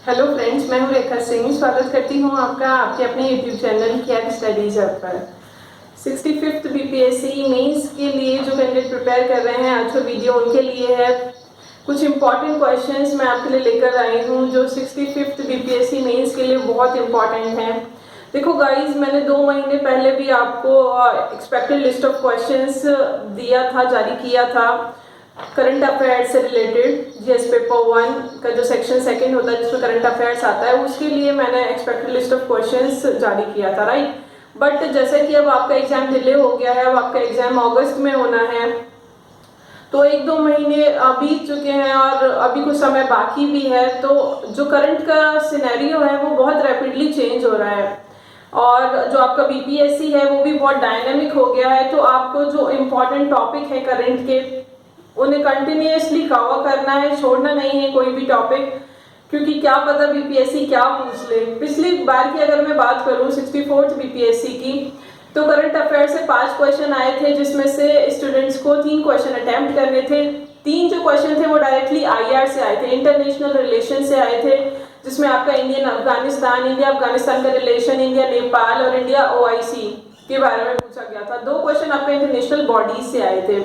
Hello friends, मैं हूँ रेखा सिंह। स्वागत करती हूँ आपका आपके अपने यूट्यूब चैनल किया स्टडीज ऐप पर। 65th बीपीएससी मेंस के लिए जो कैंडिडेट प्रिपेयर कर रहे हैं, आज का वीडियो उनके लिए है। कुछ इंपॉर्टेंट क्वेश्चंस मैं आपके लिए लेकर आई हूँ जो 65th बीपीएससी मेंस के लिए बहुत इंपॉर्टेंट हैं। देखो गाइज, मैंने 2 महीने पहले भी आपको एक्सपेक्टेड लिस्ट ऑफ क्वेश्चंस दिया था, जारी किया था करंट अफेयर्स से रिलेटेड। जीएस पेपर 1 का जो सेक्शन सेकंड होता है जिसमें करंट अफेयर्स आता है, उसके लिए मैंने एक्सपेक्टेड लिस्ट ऑफ क्वेश्चंस जारी किया था, राइट। बट जैसे कि अब आपका एग्जाम डिले हो गया है, अब आपका एग्जाम अगस्त में होना है, तो 1-2 महीने बीत चुके हैं और अभी कुछ समय बाकी भी है। तो जो करंट का सिनेरियो है वो बहुत रैपिडली चेंज हो रहा है और जो आपका बीपीएससी है वो भी बहुत डायनामिक हो गया है। तो आपको जो इम्पोर्टेंट टॉपिक है करंट के, उन्हें कंटिन्यूअसली कवर करना है, छोड़ना नहीं है कोई भी टॉपिक, क्योंकि क्या पता बीपीएससी क्या पूछ ले। पिछली बार की अगर मैं बात करूं 64th बीपीएससी की, तो करंट अफेयर से 5 क्वेश्चन आए थे, जिसमें से स्टूडेंट्स को 3 क्वेश्चन अटेम्प्ट करने थे। 3 जो क्वेश्चन थे वो डायरेक्टली आईआर से आए थे, इंटरनेशनल रिलेशन से आए थे, जिसमें आपका इंडियन अफगानिस्तान, इंडिया अफगानिस्तान का रिलेशन, इंडिया नेपाल और इंडिया ओआईसी के बारे में पूछा गया था। 2 क्वेश्चन आपका इंटरनेशनल बॉडीज से आए थे,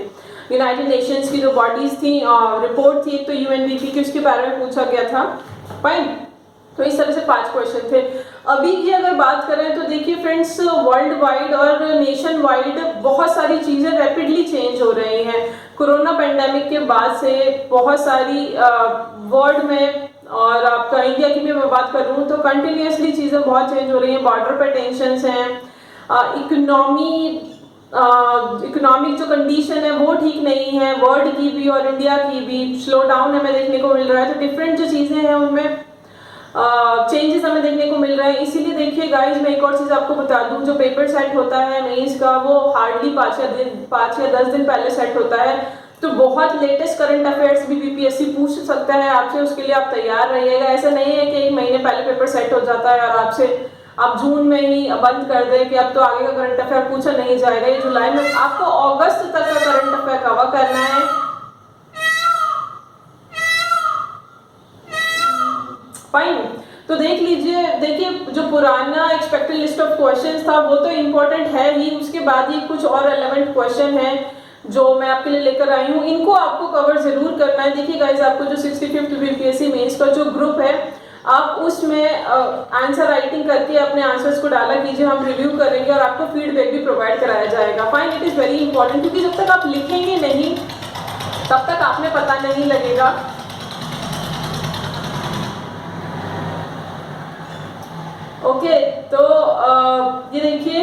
यूनाइटेड नेशंस की जो बॉडीज थी, रिपोर्ट थी एक तो यूएनडीपी की, उसके बारे में पूछा गया था। फाइन, तो इस तरह से 5 क्वेश्चन थे। अभी की अगर बात करें तो देखिए फ्रेंड्स, वर्ल्ड वाइड और नेशन वाइड बहुत सारी चीज़ें रैपिडली चेंज हो रही हैं। कोरोना पेंडेमिक के बाद से बहुत सारी वर्ल्ड में, और आपका इंडिया की भी मैं बात कर रही हूँ, तो कंटिन्यूसली चीज़ें बहुत चेंज हो रही हैं। बॉर्डर पे टेंशंस हैं, इकोनॉमिक जो कंडीशन है वो ठीक नहीं है, वर्ल्ड की भी और इंडिया की भी स्लो डाउन हमें देखने को मिल रहा है। तो डिफरेंट जो चीज़ें हैं उनमें चेंजेस हमें देखने को मिल रहे हैं। इसीलिए देखिए गाइज, मैं एक और चीज़ आपको बता दूं, जो पेपर सेट होता है मेंस का वो हार्डली 5 या 10 दिन पहले सेट होता है। तो बहुत लेटेस्ट करंट अफेयर्स भी बीपीएससी पूछ सकता है आपसे, उसके लिए आप तैयार रहिएगा। ऐसा नहीं है कि 1 महीने पहले पेपर सेट हो जाता है और आपसे आप जून में ही बंद कर दें कि अब तो आगे का करंट अफेयर पूछा नहीं जाएगा। ये जुलाई में आपको अगस्त तक का करंट अफेयर कवर करना है। फाइन, तो देख लीजिए, देखिए जो पुराना एक्सपेक्टेड लिस्ट ऑफ क्वेश्चंस था वो तो इम्पोर्टेंट है ही, उसके बाद ही कुछ और रेलेवेंट क्वेश्चन हैं जो मैं आपके लिए लेकर आई हूँ, इनको आपको कवर जरूर करना है। देखिए गाइज, आपको जो 65th बीपीएससी मेंस का जो ग्रुप है, आप उसमें आंसर राइटिंग करके अपने आंसर्स को डाला कीजिए, हम रिव्यू करेंगे और आपको फीडबैक भी प्रोवाइड कराया जाएगा। Fine, it is very important, क्योंकि जब तक आप लिखेंगे नहीं तब तक आपने पता नहीं लगेगा। ओके, तो ये देखिए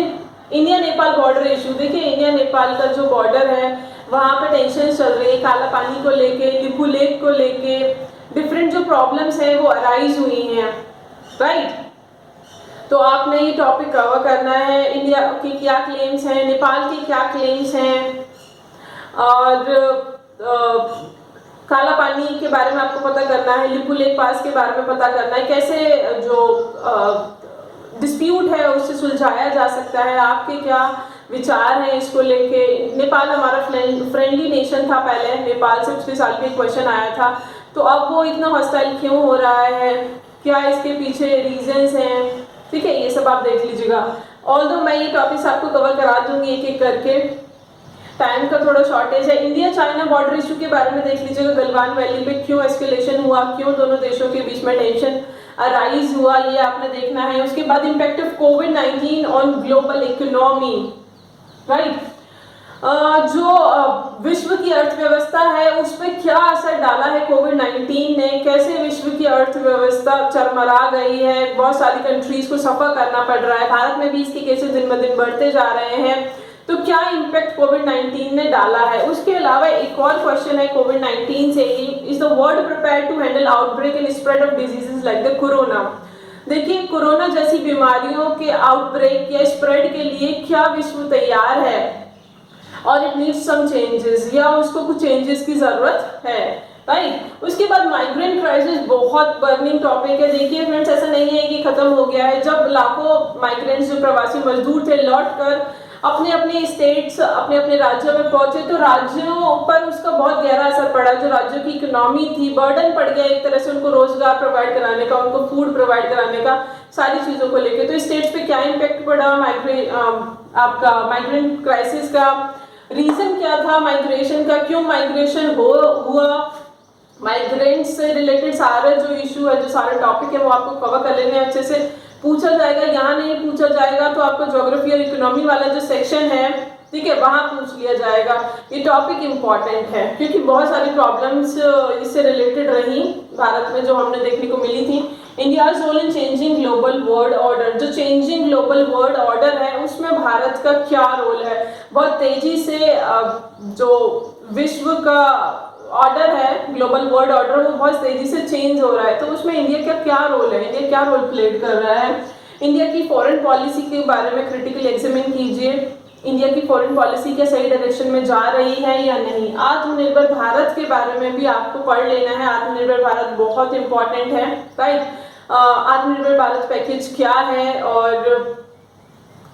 इंडिया नेपाल बॉर्डर इशू। देखिए इंडिया नेपाल का जो बॉर्डर है वहाँ पे टेंशन चल रही है, काला पानी को लेके, लिपू लेक को लेके, डिफरेंट जो प्रॉब्लम्स हैं वो अराइज हुई हैं, राइट। तो आपने ये टॉपिक कवर करना है, इंडिया के क्या क्लेम्स हैं, नेपाल के क्या क्लेम्स हैं, और काला पानी के बारे में आपको पता करना है, लिपू लेक पास के बारे में पता करना है, कैसे जो डिस्प्यूट है उससे सुलझाया जा सकता है, आपके क्या विचार हैं इसको लेके। नेपाल हमारा फ्रेंडली नेशन था पहले, नेपाल से पिछले साल भी एक क्वेश्चन आया था, तो अब वो इतना हॉस्टाइल क्यों हो रहा है, क्या इसके पीछे रीजंस हैं, ठीक है, ये सब आप देख लीजिएगा। ऑल्दो मैं ये टॉपिक्स आपको कवर करा दूंगी एक एक करके, टाइम का थोड़ा शॉर्टेज है। इंडिया चाइना बॉर्डर इशू के बारे में देख लीजिएगा, गलवान वैली पे क्यों एस्केलेशन हुआ, क्यों दोनों देशों के बीच में टेंशन अराइज हुआ, ये आपने देखना है। उसके बाद impact of covid on global economy, right. जो विश्व की अर्थव्यवस्था है उस पर क्या असर डाला है कोविड-19 ने, कैसे विश्व की अर्थव्यवस्था चरमरा गई है, बहुत सारी कंट्रीज को सफर करना पड़ रहा है, भारत में भी इसके केसेस दिन ब दिन बढ़ते जा रहे हैं, तो क्या इम्पैक्ट कोविड-19 ने डाला है। उसके अलावा एक और क्वेश्चन है कोविड-19 से ही, is the world prepared to handle outbreak and spread of diseases like the corona. देखिए कोरोना जैसी बीमारियों के आउटब्रेक या स्प्रेड के लिए क्या विश्व तैयार है, और इट नीड्स सम चेंजेस, या उसको कुछ चेंजेस की जरूरत है, राइट। उसके बाद माइग्रेंट क्राइसिस बहुत बर्निंग टॉपिक है। देखिए फ्रेंड्स, ऐसा नहीं है कि खत्म हो गया है, जब लाखों माइग्रेंट्स जो प्रवासी मजदूर थे लौट कर अपने अपने स्टेट्स अपने अपने राज्यों में पहुंचे तो राज्यों पर उसका बहुत गहरा असर पड़ा। जो राज्यों की इकोनॉमी थी, बर्डन पड़ गया एक तरह से उनको रोजगार प्रोवाइड कराने का, उनको फूड प्रोवाइड कराने का, सारी चीज़ों को लेके। तो स्टेट्स पे क्या इम्पैक्ट पड़ा आपका माइग्रेंट क्राइसिस का, रीज़न क्या था माइग्रेशन का, क्यों माइग्रेशन हुआ, माइग्रेंट्स से रिलेटेड सारे जो इशू है, जो सारे टॉपिक है वो आपको कवर कर लेने अच्छे से। पूछा जाएगा, यहाँ नहीं पूछा जाएगा तो आपको ज्योग्राफी और इकोनॉमी वाला जो सेक्शन है, ठीक है, वहाँ पूछ लिया जाएगा। ये टॉपिक इम्पॉर्टेंट है क्योंकि बहुत सारी प्रॉब्लम्स इससे रिलेटेड रही भारत में जो हमने देखने को मिली थी। India's role in changing global world order, जो चेंजिंग ग्लोबल वर्ल्ड ऑर्डर है उसमें भारत का क्या रोल है। बहुत तेजी से जो विश्व का ऑर्डर है, ग्लोबल वर्ल्ड ऑर्डर, वो बहुत तेजी से चेंज हो रहा है, तो उसमें इंडिया का क्या रोल है, इंडिया क्या रोल प्ले कर रहा है। इंडिया की फॉरेन पॉलिसी के बारे में क्रिटिकली एग्जामिन कीजिए, इंडिया की फॉरेन पॉलिसी क्या सही डायरेक्शन में जा रही है या नहीं। आत्मनिर्भर भारत के बारे में भी आपको पढ़ लेना है, आत्मनिर्भर भारत बहुत इंपॉर्टेंट है, राइट। आत्मनिर्भर भारत पैकेज क्या है और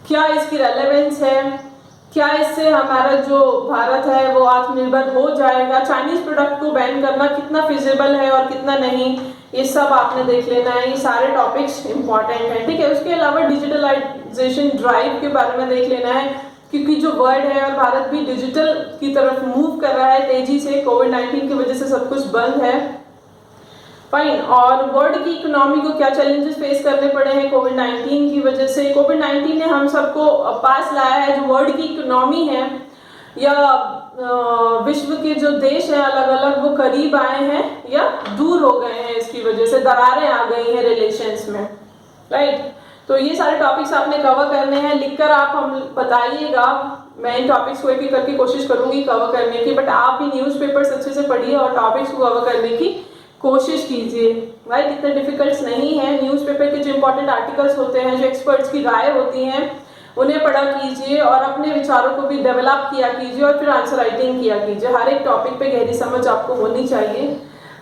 क्या इसकी रेलेवेंस है, क्या इससे हमारा जो भारत है वो आत्मनिर्भर हो जाएगा, चाइनीज प्रोडक्ट को बैन करना कितना फिजिबल है और कितना नहीं, ये सब आपने देख लेना है। ये सारे टॉपिक्स इंपॉर्टेंट हैं, ठीक है। उसके अलावा डिजिटलाइजेशन ड्राइव के बारे में देख लेना है क्योंकि जो वर्ल्ड है और भारत भी डिजिटल की तरफ मूव कर रहा है तेजी से। कोविड-19 की वजह से सब कुछ बंद है, फाइन। और वर्ल्ड की इकोनॉमी को क्या चैलेंजेस फेस करने पड़े हैं कोविड-19 की वजह से। कोविड-19 ने हम सबको पास लाया है, जो वर्ल्ड की इकोनॉमी है या विश्व के जो देश हैं अलग अलग, वो करीब आए हैं या दूर हो गए हैं, इसकी वजह से दरारें आ गई हैं रिलेशंस में, राइट। तो ये सारे टॉपिक्स आपने कवर करने हैं, लिखकर आप हम बताइएगा। मैं इन टॉपिक्स को एक एक करके कोशिश करूंगी कवर करने की, बट आप भी न्यूज़पेपर्स अच्छे से पढ़िए और टॉपिक्स को कवर करने की कोशिश कीजिए, राइट। इतने डिफिकल्ट्स नहीं है। न्यूज़पेपर के जो इंपॉर्टेंट आर्टिकल्स होते हैं, जो एक्सपर्ट्स की राय होती हैं, उन्हें पढ़ा कीजिए और अपने विचारों को भी डेवलप किया कीजिए और फिर आंसर राइटिंग किया कीजिए। हर एक टॉपिक पे गहरी समझ आपको होनी चाहिए।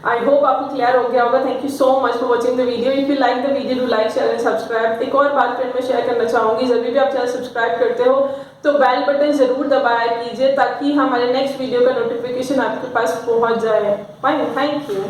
आई होप आपको क्लियर हो गया होगा। Thank you so much for watching the video. If you like the video, do like, share and subscribe. एक और बात फ्रेंड में शेयर करना चाहूँगी, जब भी आप चैनल सब्सक्राइब करते हो तो बेल बटन जरूर दबाया कीजिए ताकि हमारे नेक्स्ट वीडियो का नोटिफिकेशन आपके पास पहुँच जाए। Fine, thank you.